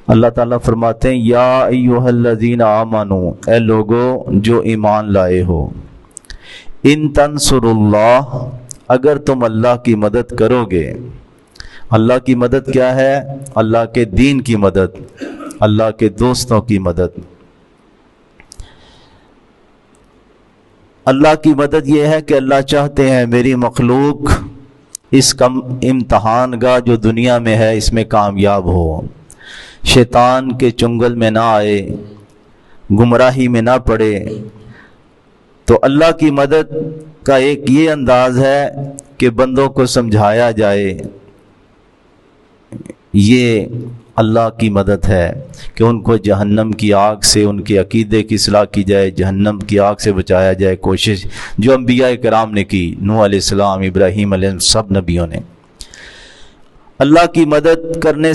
اللہ تعالیٰ فرماتے ہیں یا ایھا الذین آمنو، اے لوگو جو ایمان لائے ہو، ان تنصروا اللہ، اگر تم اللہ کی مدد کرو گے۔ اللہ کی مدد کیا ہے؟ اللہ کے دین کی مدد، اللہ کے دوستوں کی مدد۔ اللہ کی مدد یہ ہے کہ اللہ چاہتے ہیں میری مخلوق اس کم امتحان گاہ جو دنیا میں ہے اس میں کامیاب ہو، شیطان کے چنگل میں نہ آئے، گمراہی میں نہ پڑے۔ تو اللہ کی مدد کا ایک یہ انداز ہے کہ بندوں کو سمجھایا جائے، یہ اللہ کی مدد ہے کہ ان کو جہنم کی آگ سے، ان کے عقیدے کی اصلاح کی جائے، جہنم کی آگ سے بچایا جائے، کوشش جو انبیاء کرام نے کی، نوح علیہ السلام، ابراہیم علیہ السلام، سب نبیوں نے۔ اللہ کی مدد کرنے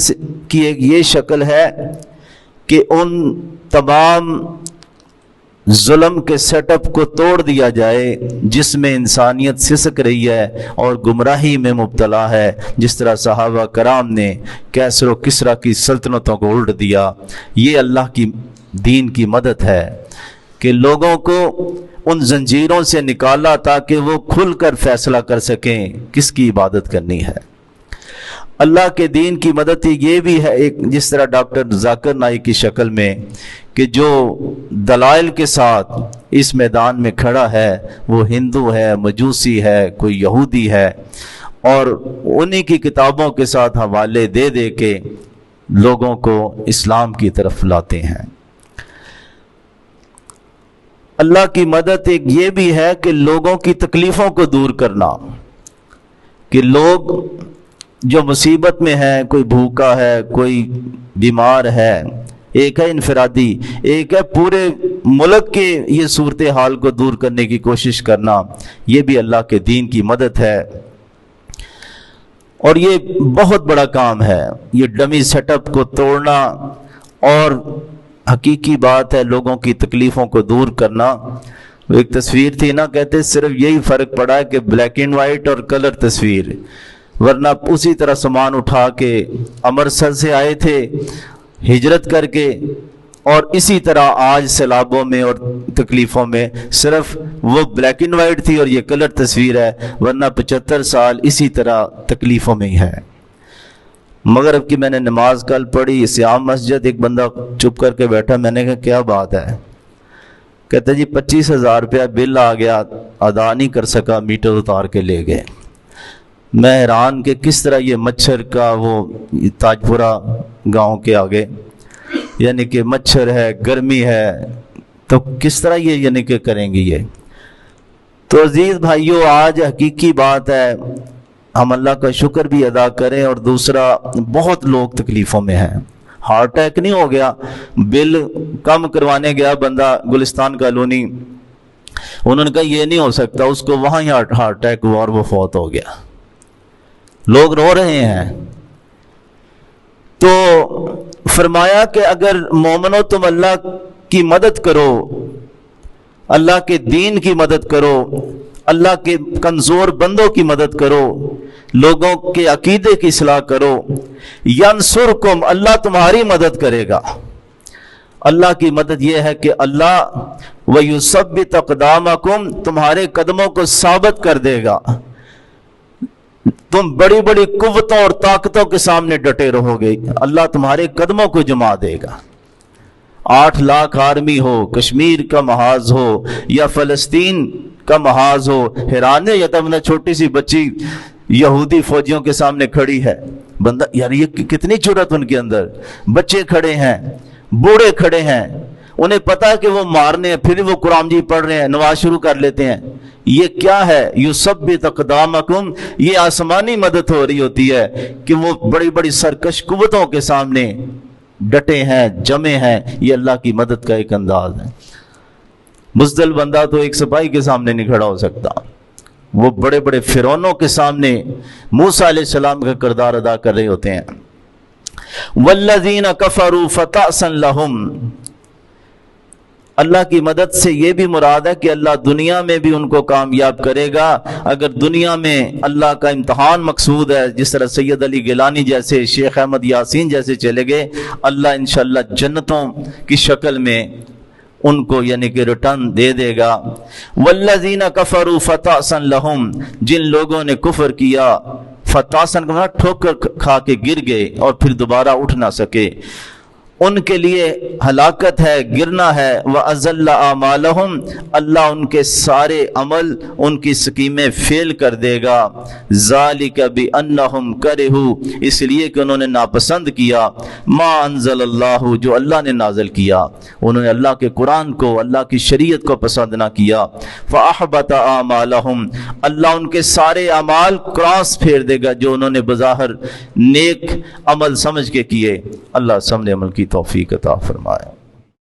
کی ایک یہ شکل ہے کہ ان تمام ظلم کے سیٹ اپ کو توڑ دیا جائے جس میں انسانیت سسک رہی ہے اور گمراہی میں مبتلا ہے، جس طرح صحابہ کرام نے کیسر و کسریٰ کی سلطنتوں کو الٹ دیا۔ یہ اللہ کی دین کی مدد ہے کہ لوگوں کو ان زنجیروں سے نکالا تاکہ وہ کھل کر فیصلہ کر سکیں کس کی عبادت کرنی ہے۔ اللہ کے دین کی مدد یہ بھی ہے ایک، جس طرح ڈاکٹر ذاکر نائک کی شکل میں، کہ جو دلائل کے ساتھ اس میدان میں کھڑا ہے وہ ہندو ہے، مجوسی ہے، کوئی یہودی ہے، اور انہی کی کتابوں کے ساتھ حوالے دے دے کے لوگوں کو اسلام کی طرف لاتے ہیں۔ اللہ کی مدد ایک یہ بھی ہے کہ لوگوں کی تکلیفوں کو دور کرنا، کہ لوگ جو مصیبت میں ہیں، کوئی بھوکا ہے، کوئی بیمار ہے، ایک ہے انفرادی، ایک ہے پورے ملک کے یہ صورتحال کو دور کرنے کی کوشش کرنا، یہ بھی اللہ کے دین کی مدد ہے۔ اور یہ بہت بڑا کام ہے، یہ ڈمی سیٹ اپ کو توڑنا، اور حقیقی بات ہے لوگوں کی تکلیفوں کو دور کرنا۔ ایک تصویر تھی نا، کہتے صرف یہی فرق پڑا ہے کہ بلیک اینڈ وائٹ اور کلر تصویر، ورنہ اسی طرح سامان اٹھا کے امرتسر سے آئے تھے ہجرت کر کے، اور اسی طرح آج سیلابوں میں اور تکلیفوں میں صرف وہ بلیک اینڈ وائٹ تھی اور یہ کلر تصویر ہے، ورنہ 75 سال اسی طرح تکلیفوں میں ہی ہے۔ مغرب کی میں نے نماز کل پڑھی، سیام مسجد، ایک بندہ چپ کر کے بیٹھا، میں نے کہا کیا بات ہے؟ کہتا جی 25,000 روپیہ بل آ گیا، ادا نہیں کر سکا، میٹر اتار کے لے گئے۔ میں حیران کہ کس طرح یہ مچھر کا، وہ تاج پورہ گاؤں کے آگے، یعنی کہ مچھر ہے، گرمی ہے، تو کس طرح یہ یعنی کہ کریں گی یہ۔ تو عزیز بھائیو، آج حقیقی بات ہے ہم اللہ کا شکر بھی ادا کریں، اور دوسرا بہت لوگ تکلیفوں میں ہیں۔ ہارٹ اٹیک نہیں ہو گیا، بل کم کروانے گیا بندہ گلستان کالونی، انہوں نے کہا یہ نہیں ہو سکتا، اس کو وہاں ہی ہارٹ اٹیک ہوا اور وہ فوت ہو گیا۔ لوگ رو رہے ہیں۔ تو فرمایا کہ اگر مومنو تم اللہ کی مدد کرو، اللہ کے دین کی مدد کرو، اللہ کے کمزور بندوں کی مدد کرو، لوگوں کے عقیدے کی اصلاح کرو، ینصرکم، اللہ تمہاری مدد کرے گا۔ اللہ کی مدد یہ ہے کہ اللہ وَيُثَبِّتْ أَقْدَامَكُمْ، تمہارے قدموں کو ثابت کر دے گا، تم بڑی بڑی قوتوں اور طاقتوں کے سامنے ڈٹے رہو گے، اللہ تمہارے قدموں کو جما دے گا۔ 8 لاکھ آرمی ہو، کشمیر کا محاذ ہو یا فلسطین کا محاذ ہو، حیران ہے، یا تب نہ چھوٹی سی بچی یہودی فوجیوں کے سامنے کھڑی ہے، بندہ یار یہ کتنی جرأت ان کے اندر، بچے کھڑے ہیں، بوڑھے کھڑے ہیں، انہیں پتا کہ وہ مارنے ہیں، پھر وہ قرآن جی پڑھ رہے ہیں، نماز شروع کر لیتے ہیں۔ یہ کیا ہے؟ یثبت اقدامکم، یہ آسمانی مدد ہو رہی ہوتی ہے کہ وہ بڑی بڑی سرکش قوتوں کے سامنے ڈٹے ہیں، جمے ہیں۔ یہ اللہ کی مدد کا ایک انداز ہے۔ بزدل بندہ تو ایک سپاہی کے سامنے نہیں کھڑا ہو سکتا، وہ بڑے بڑے فرعونوں کے سامنے موسیٰ علیہ السلام کا کردار ادا کر رہے ہوتے ہیں۔ والذین کفروا فتأسا لہم، اللہ کی مدد سے یہ بھی مراد ہے کہ اللہ دنیا میں بھی ان کو کامیاب کرے گا۔ اگر دنیا میں اللہ کا امتحان مقصود ہے، جس طرح سید علی گیلانی جیسے، شیخ احمد یاسین جیسے چلے گئے، اللہ انشاءاللہ جنتوں کی شکل میں ان کو یعنی کہ ریٹرن دے دے گا۔ والذین کفروا فتعسا لہم، جن لوگوں نے کفر کیا، فتعسا کا مطلب ٹھوکر کھا کے گر گئے اور پھر دوبارہ اٹھ نہ سکے، ان کے لیے ہلاکت ہے، گرنا ہے۔ وَأَذَلَّ أَعْمَالَهُمْ، اللہ ان کے سارے عمل، ان کی سکیمیں فیل کر دے گا۔ ذَلِكَ بِأَنَّهُمْ كَرِهُوا، اس لیے کہ انہوں نے ناپسند کیا، مَا أَنزَلَ اللَّهُ، جو اللہ نے نازل کیا، انہوں نے اللہ کے قرآن کو، اللہ کی شریعت کو پسند نہ کیا۔ فَأَحْبَطَ أَعْمَالَهُمْ، اللہ ان کے سارے اعمال کراس پھیر دے گا جو انہوں نے بظاہر نیک عمل سمجھ کے کیے۔ اللہ سمجھ عمل کی توفیق عطا فرمائے۔